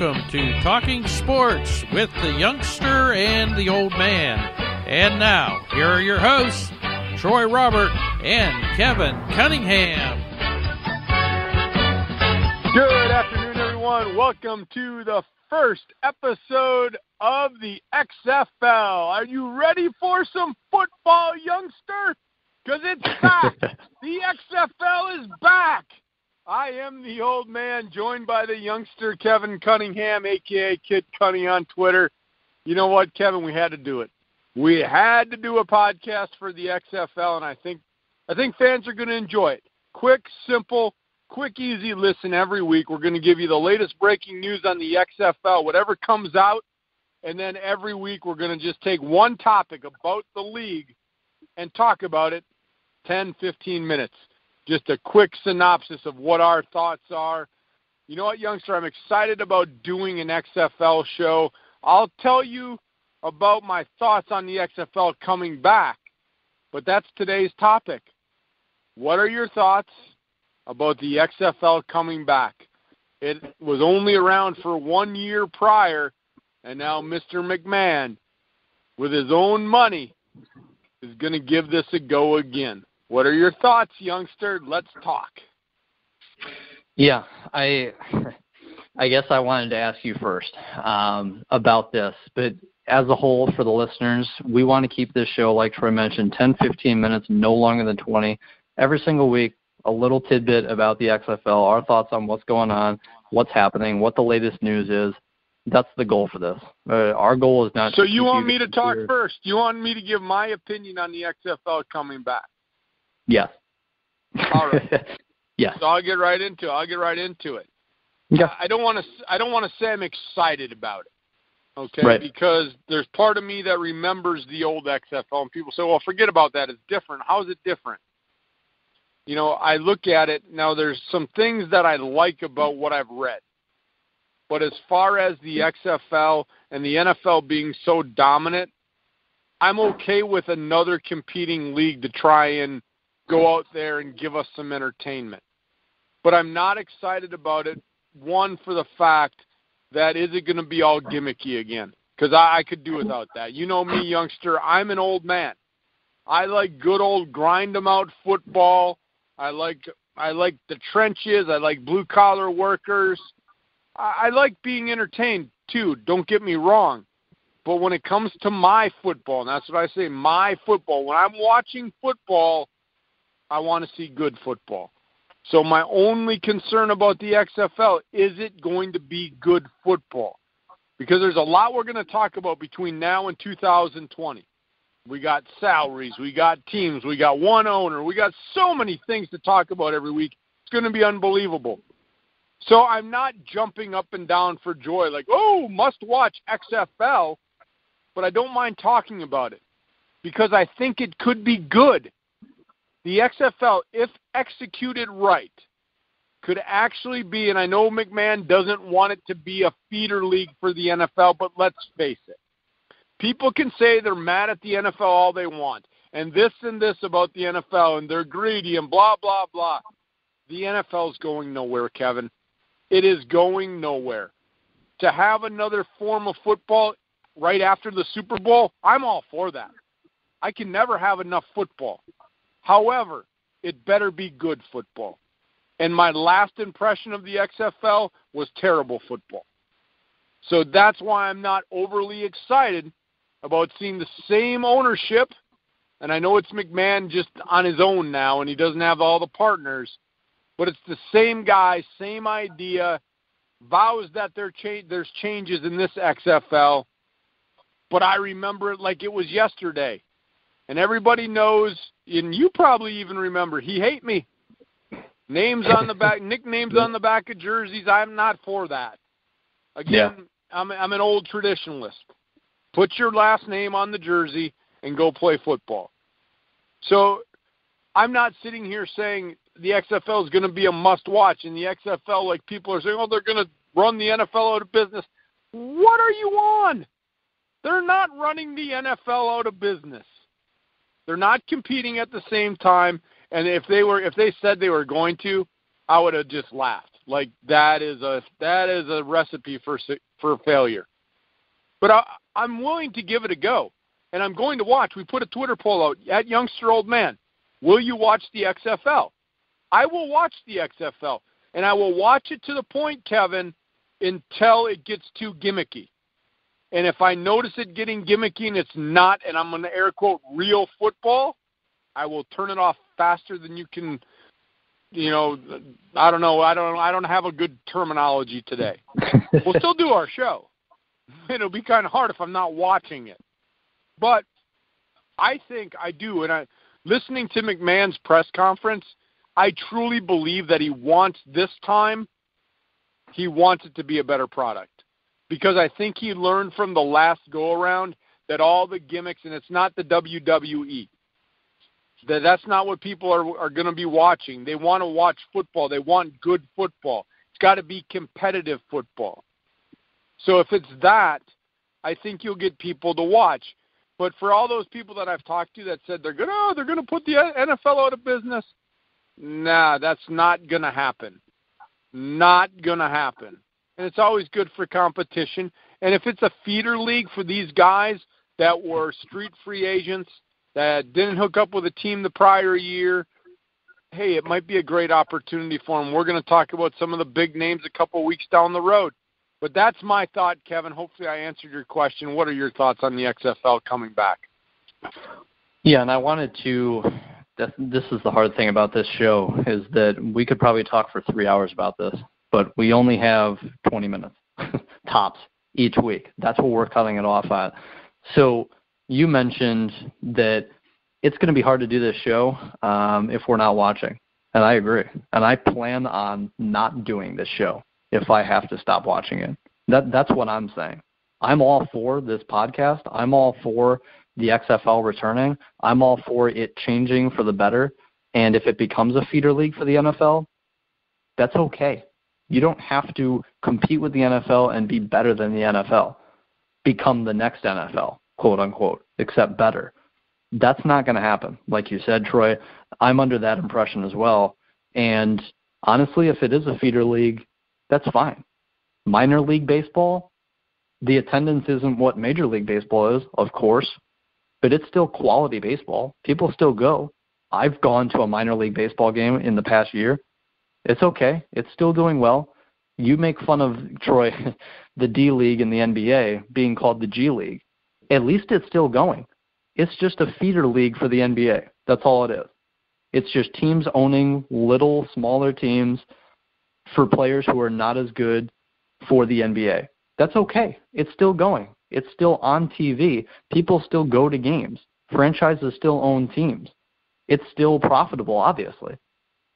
welcome to Talking Sports with the youngster and the old man. And now, here are your hosts, Troy Robert and Kevin Cunningham. Good afternoon, everyone. Welcome to the first episode of the XFL. Are you ready for some football, youngster? Because it's back. The XFL is back. I am the old man, joined by the youngster, Kevin Cunningham, a.k.a. Kid Cunny on Twitter. You know what, Kevin? We had to do it. We had to do a podcast for the XFL, and I think fans are going to enjoy it. Quick, simple, easy listen every week. We're going to give you the latest breaking news on the XFL, whatever comes out, and then every week we're going to just take one topic about the league and talk about it 10, 15 minutes. Just a quick synopsis of what our thoughts are. You know what, youngster? I'm excited about doing an XFL show. I'll tell you about my thoughts on the XFL coming back, but that's today's topic. What are your thoughts about the XFL coming back? It was only around for 1 year prior, and now Mr. McMahon, with his own money, is going to give this a go again. What are your thoughts, youngster? Let's talk. Yeah, I guess I wanted to ask you first about this, but as a whole, for the listeners, we want to keep this show, like Troy mentioned, 10, 15 minutes, no longer than 20. Every single week, a little tidbit about the XFL, our thoughts on what's going on, what's happening, what the latest news is. That's the goal for this. Our goal is not So you want me to talk first? You want me to give my opinion on the XFL coming back? Yes. All right. Yes. So I'll get right into it. Yeah. I don't want to say I'm excited about it. Okay? Right. Because there's part of me that remembers the old XFL, and people say, well, forget about that. It's different. How is it different? You know, I look at it. Now, there's some things that I like about what I've read. But as far as the XFL and the NFL being so dominant, I'm okay with another competing league to try and go out there and give us some entertainment. But I'm not excited about it, one, for the fact that is it going to be all gimmicky again? Because I could do without that. You know me, youngster, I'm an old man. I like good old grind-em-out football. I like the trenches. I like blue-collar workers. I like being entertained, too. Don't get me wrong. But when it comes to my football, and that's what I say, my football, when I'm watching football, I want to see good football. So my only concern about the XFL, is it going to be good football? Because there's a lot we're going to talk about between now and 2020. We got salaries, we got teams, we got one owner, we got so many things to talk about every week. It's going to be unbelievable. So I'm not jumping up and down for joy like, oh, must watch XFL, but I don't mind talking about it because I think it could be good. The XFL, if executed right, could actually be, and I know McMahon doesn't want it to be a feeder league for the NFL, but let's face it. People can say they're mad at the NFL all they want, and this about the NFL, and they're greedy and blah, blah, blah. The NFL's going nowhere, Kevin. It is going nowhere. To have another form of football right after the Super Bowl, I'm all for that. I can never have enough football. However, it better be good football. And my last impression of the XFL was terrible football. So that's why I'm not overly excited about seeing the same ownership. And I know it's McMahon just on his own now, and he doesn't have all the partners. But it's the same guy, same idea, vows that there's changes in this XFL. But I remember it like it was yesterday. And everybody knows, and you probably even remember, he hate me. Names on the back, nicknames on the back of jerseys, I'm not for that. Again, I'm an old traditionalist. Put your last name on the jersey and go play football. So I'm not sitting here saying the XFL is going to be a must-watch. And the XFL, like people are saying, oh, they're going to run the NFL out of business. What are you on? They're not running the NFL out of business. They're not competing at the same time. And if they said they were going to, I would have just laughed. Like that is a recipe for failure. But I'm willing to give it a go, and I'm going to watch. We put a Twitter poll out at Youngster Old Man. Will you watch the XFL? I will watch the XFL, and I will watch it to the point, Kevin, until it gets too gimmicky. And if I notice it getting gimmicky and it's not, and I'm going to air quote, real football, I will turn it off faster than you can, I don't know. I don't have a good terminology today. We'll still do our show. It'll be kind of hard if I'm not watching it. But I think I do. And listening to McMahon's press conference, I truly believe that he wants this time, he wants it to be a better product. Because I think he learned from the last go-around that all the gimmicks, and it's not the WWE, that's not what people are going to be watching. They want to watch football. They want good football. It's got to be competitive football. So if it's that, I think you'll get people to watch. But for all those people that I've talked to that said they're going to put the NFL out of business, nah, that's not going to happen. Not going to happen. And it's always good for competition. And if it's a feeder league for these guys that were street free agents, that didn't hook up with a team the prior year, hey, it might be a great opportunity for them. We're going to talk about some of the big names a couple of weeks down the road. But that's my thought, Kevin. Hopefully I answered your question. What are your thoughts on the XFL coming back? Yeah, and I wanted to – this is the hard thing about this show is that we could probably talk for 3 hours about this, but we only have 20 minutes tops each week. That's what we're cutting it off at. So you mentioned that it's going to be hard to do this show if we're not watching, and I agree. And I plan on not doing this show if I have to stop watching it. That's what I'm saying. I'm all for this podcast. I'm all for the XFL returning. I'm all for it changing for the better. And if it becomes a feeder league for the NFL, that's okay. You don't have to compete with the NFL and be better than the NFL. Become the next NFL, quote unquote, except better. That's not going to happen. Like you said, Troy, I'm under that impression as well. And honestly, if it is a feeder league, that's fine. Minor league baseball, the attendance isn't what Major League Baseball is, of course, but it's still quality baseball. People still go. I've gone to a minor league baseball game in the past year. It's okay. It's still doing well. You make fun of, Troy, the D League and the NBA being called the G League. At least it's still going. It's just a feeder league for the NBA. That's all it is. It's just teams owning little, smaller teams for players who are not as good for the NBA. That's okay. It's still going. It's still on TV. People still go to games. Franchises still own teams. It's still profitable, obviously.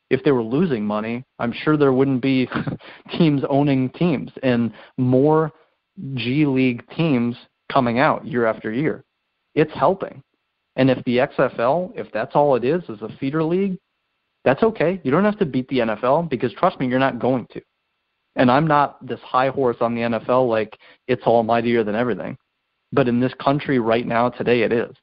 If they were losing money, I'm sure there wouldn't be teams owning teams and more G League teams coming out year after year. It's helping. And if the XFL, if that's all it is a feeder league, that's okay. You don't have to beat the NFL because, trust me, you're not going to. And I'm not this high horse on the NFL like it's all mightier than everything. But in this country right now, today, it is.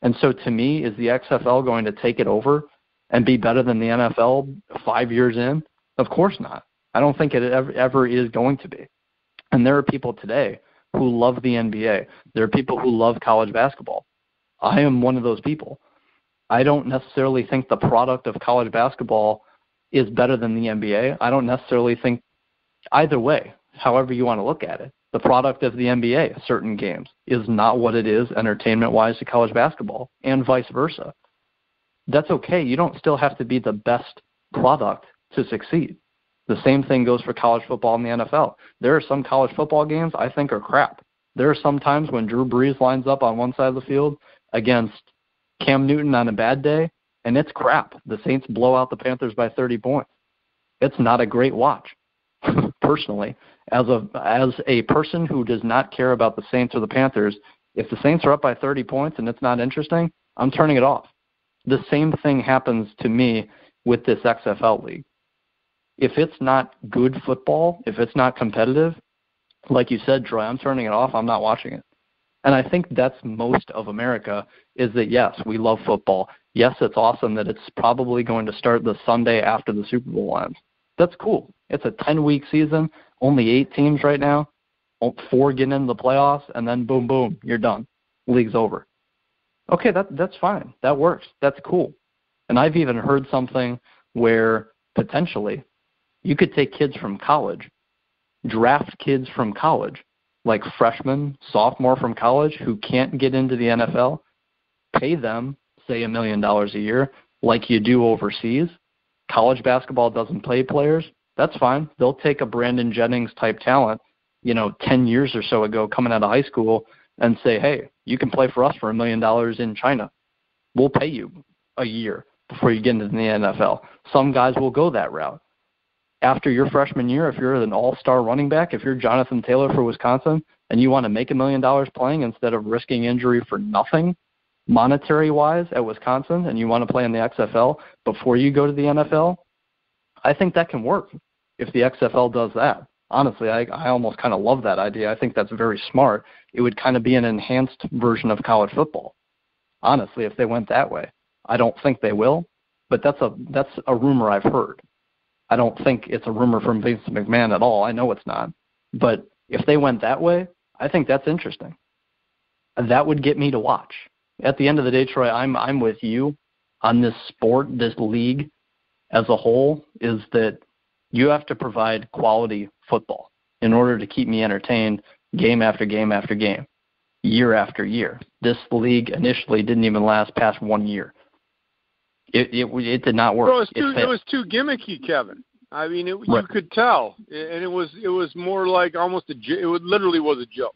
And so to me, is the XFL going to take it over and be better than the NFL 5 years in? Of course not. I don't think it ever is going to be. And there are people today who love the NBA. There are people who love college basketball. I am one of those people. I don't necessarily think the product of college basketball is better than the NBA. I don't necessarily think either way, however you want to look at it. The product of the NBA, certain games, is not what it is entertainment-wise to college basketball, and vice versa. That's okay. You don't still have to be the best product to succeed. The same thing goes for college football and the NFL. There are some college football games I think are crap. There are some times when Drew Brees lines up on one side of the field against Cam Newton on a bad day, and it's crap. The Saints blow out the Panthers by 30 points. It's not a great watch, personally. As a person who does not care about the Saints or the Panthers, if the Saints are up by 30 points and it's not interesting, I'm turning it off. The same thing happens to me with this XFL league. If it's not good football, if it's not competitive, like you said, Troy, I'm turning it off. I'm not watching it. And I think that's most of America is that, yes, we love football. Yes, it's awesome that it's probably going to start the Sunday after the Super Bowl ends. That's cool. It's a 10-week season, only 8 teams right now, 4 getting into the playoffs, and then boom, boom, you're done. League's over. Okay, that's fine. That works. That's cool. And I've even heard something where potentially you could take kids from college, draft kids from college, like freshmen, sophomore from college who can't get into the NFL, pay them, say, $1 million a year, like you do overseas. College basketball doesn't pay players. That's fine. They'll take a Brandon Jennings type talent, 10 years or so ago coming out of high school and say, hey, you can play for us for $1 million in China. We'll pay you a year before you get into the NFL. Some guys will go that route. After your freshman year, if you're an all-star running back, if you're Jonathan Taylor for Wisconsin and you want to make $1 million playing instead of risking injury for nothing monetary-wise at Wisconsin, and you want to play in the XFL before you go to the NFL, I think that can work if the XFL does that. Honestly, I almost kind of love that idea. I think that's very smart. It would kind of be an enhanced version of college football, honestly, if they went that way. I don't think they will, but that's a rumor I've heard. I don't think it's a rumor from Vince McMahon at all. I know it's not. But if they went that way, I think that's interesting. That would get me to watch. At the end of the day, Troy, I'm with you on this sport, this league as a whole, is that you have to provide quality football in order to keep me entertained game after game after game, year after year. This league initially didn't even last past 1 year. It did not work. Well, it was too gimmicky, Kevin. I mean, right. You could tell, and it was more like almost it literally was a joke.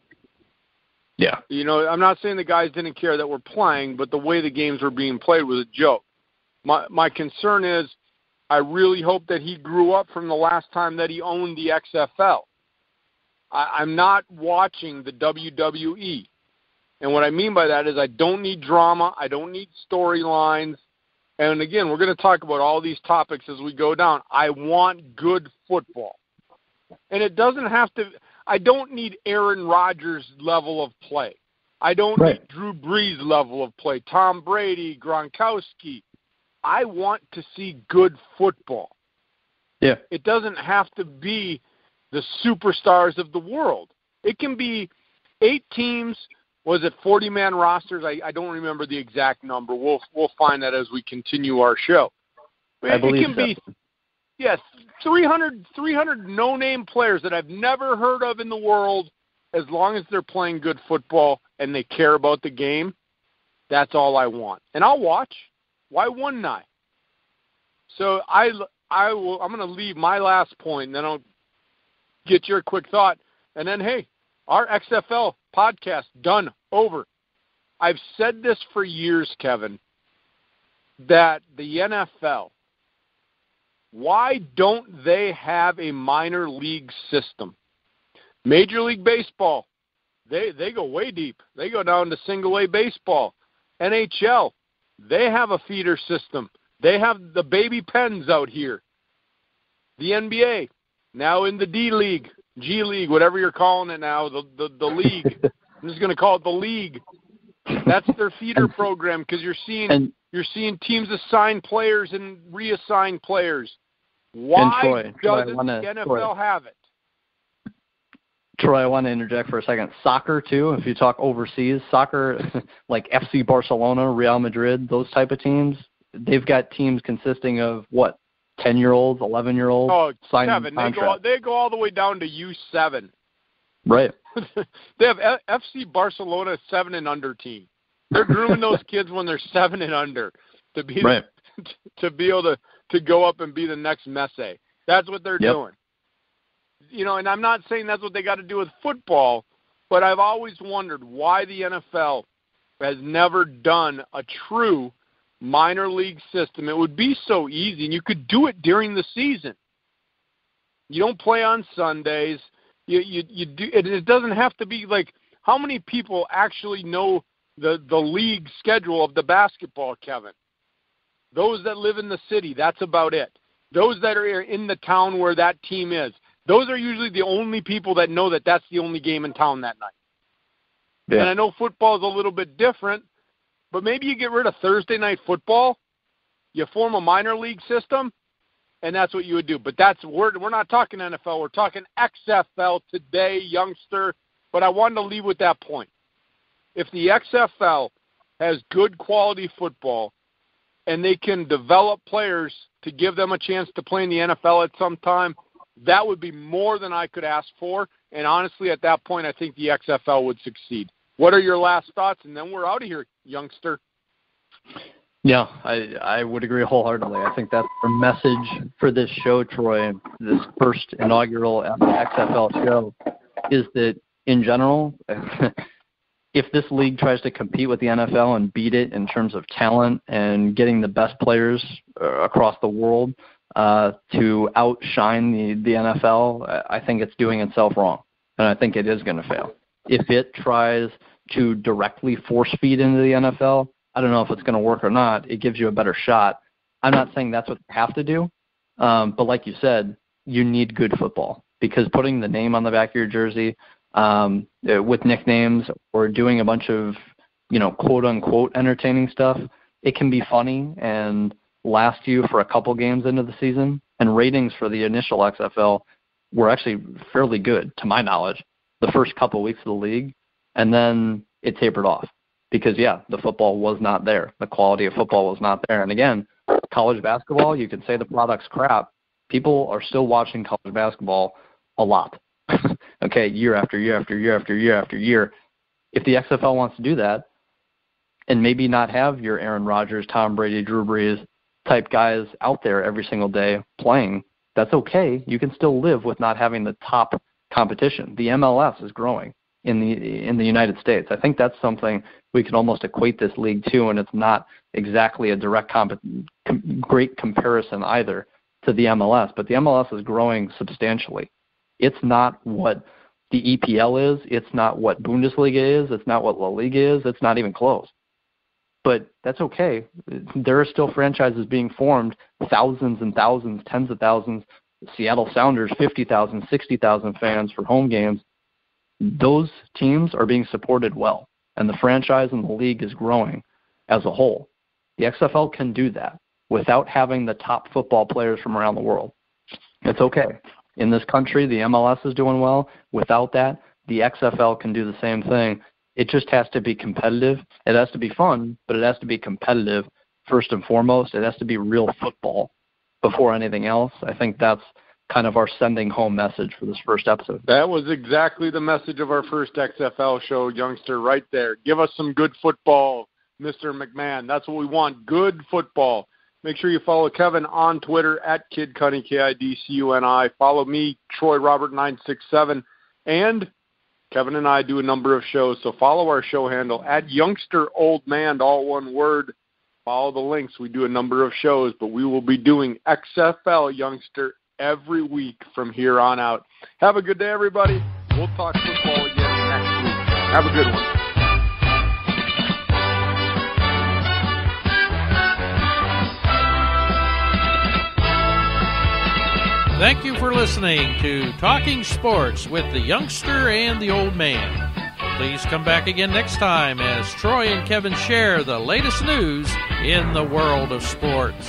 Yeah. I'm not saying the guys didn't care that we're playing, but the way the games were being played was a joke. My concern is, I really hope that he grew up from the last time that he owned the XFL. I'm not watching the WWE. And what I mean by that is I don't need drama. I don't need storylines. And, again, we're going to talk about all these topics as we go down. I want good football. And it doesn't have to – I don't need Aaron Rodgers' level of play. I don't need Drew Brees' level of play, Tom Brady, Gronkowski. I want to see good football. Yeah. It doesn't have to be the superstars of the world. It can be 8 teams. Was it 40-man rosters? I don't remember the exact number. We'll find that as we continue our show. I believe it can be, yes, 300 no-name players that I've never heard of in the world. As long as they're playing good football and they care about the game, that's all I want. And I'll watch. Why wouldn't I? So I'm going to leave my last point, and then I'll get your quick thought. And then, hey, our XFL podcast done, over. I've said this for years, Kevin, that the NFL, why don't they have a minor league system? Major League Baseball, they go way deep. They go down to single-A baseball. NHL, they have a feeder system. They have the baby pens out here. The NBA, now in the D-League, G-League, whatever you're calling it now, the league. I'm just going to call it the league. That's their feeder program because you're seeing teams assign players and reassign players. Why doesn't the NFL have it? Troy, I want to interject for a second. Soccer, too, if you talk overseas, soccer, like FC Barcelona, Real Madrid, those type of teams, they've got teams consisting of, 10-year-olds, 11-year-olds? Oh, Kevin, they go all the way down to U7. Right. They have FC Barcelona 7 and under team. They're grooming those kids when they're 7 and under to be to be able to go up and be the next Messi. That's what they're doing. And I'm not saying that's what they got to do with football, but I've always wondered why the NFL has never done a true minor league system. It would be so easy, and you could do it during the season. You don't play on Sundays. You do, and it doesn't have to be like, how many people actually know the league schedule of the basketball, Kevin? Those that live in the city, that's about it. Those that are in the town where that team is, those are usually the only people that know that that's the only game in town that night. Yeah. And I know football is a little bit different, but maybe you get rid of Thursday night football, you form a minor league system, and that's what you would do. But we're not talking NFL. We're talking XFL today, youngster. But I wanted to leave with that point. If the XFL has good quality football and they can develop players to give them a chance to play in the NFL at some time, that would be more than I could ask for. And honestly, at that point, I think the XFL would succeed. What are your last thoughts? And then we're out of here, youngster. Yeah, I would agree wholeheartedly. I think that's the message for this show, Troy, this first inaugural XFL show, is that in general, if this league tries to compete with the NFL and beat it in terms of talent and getting the best players across the world to outshine the NFL, I think it's doing itself wrong, and I think it is going to fail. If it tries to directly force feed into the NFL, I don't know if it's going to work or not. It gives you a better shot. I'm not saying that's what you have to do, but like you said, you need good football, because putting the name on the back of your jersey with nicknames or doing a bunch of, quote-unquote entertaining stuff, it can be funny and last you for a couple games into the season. And ratings for the initial XFL were actually fairly good, to my knowledge, the first couple weeks of the league, and then it tapered off. Because, the football was not there. The quality of football was not there. And, again, college basketball, you can say the product's crap. People are still watching college basketball a lot, okay, year after year after year after year after year. If the XFL wants to do that and maybe not have your Aaron Rodgers, Tom Brady, Drew Brees type guys out there every single day playing, that's okay. You can still live with not having the top competition. The MLS is growing in the United States. I think that's something we can almost equate this league to, and it's not exactly a direct great comparison either to the MLS, but the MLS is growing substantially. It's not what the EPL is. It's not what Bundesliga is. It's not what La Liga is. It's not even close. But that's okay. There are still franchises being formed, thousands and thousands, tens of thousands. Seattle Sounders, 50,000, 60,000 fans for home games. Those teams are being supported well, and the franchise and the league is growing as a whole. The XFL can do that without having the top football players from around the world. It's okay. In this country, the MLS is doing well. Without that, the XFL can do the same thing. It just has to be competitive. It has to be fun, but it has to be competitive first and foremost. It has to be real football before anything else. I think that's kind of our sending home message for this first episode. That was exactly the message of our first XFL show, youngster, right there. Give us some good football, Mr. McMahon. That's what we want, good football. Make sure you follow Kevin on Twitter at KidCunny, KIDCUNI. Follow me, Troy Robert 967. And Kevin and I do a number of shows, so follow our show handle at Youngster Old Man, all one word. Follow the links. We do a number of shows, but we will be doing XFL, youngster, every week from here on out. Have a good day, everybody. We'll talk football again next week. Have a good one. Thank you for listening to Talking Sports with the Youngster and the Old Man. Please come back again next time as Troy and Kevin share the latest news in the world of sports.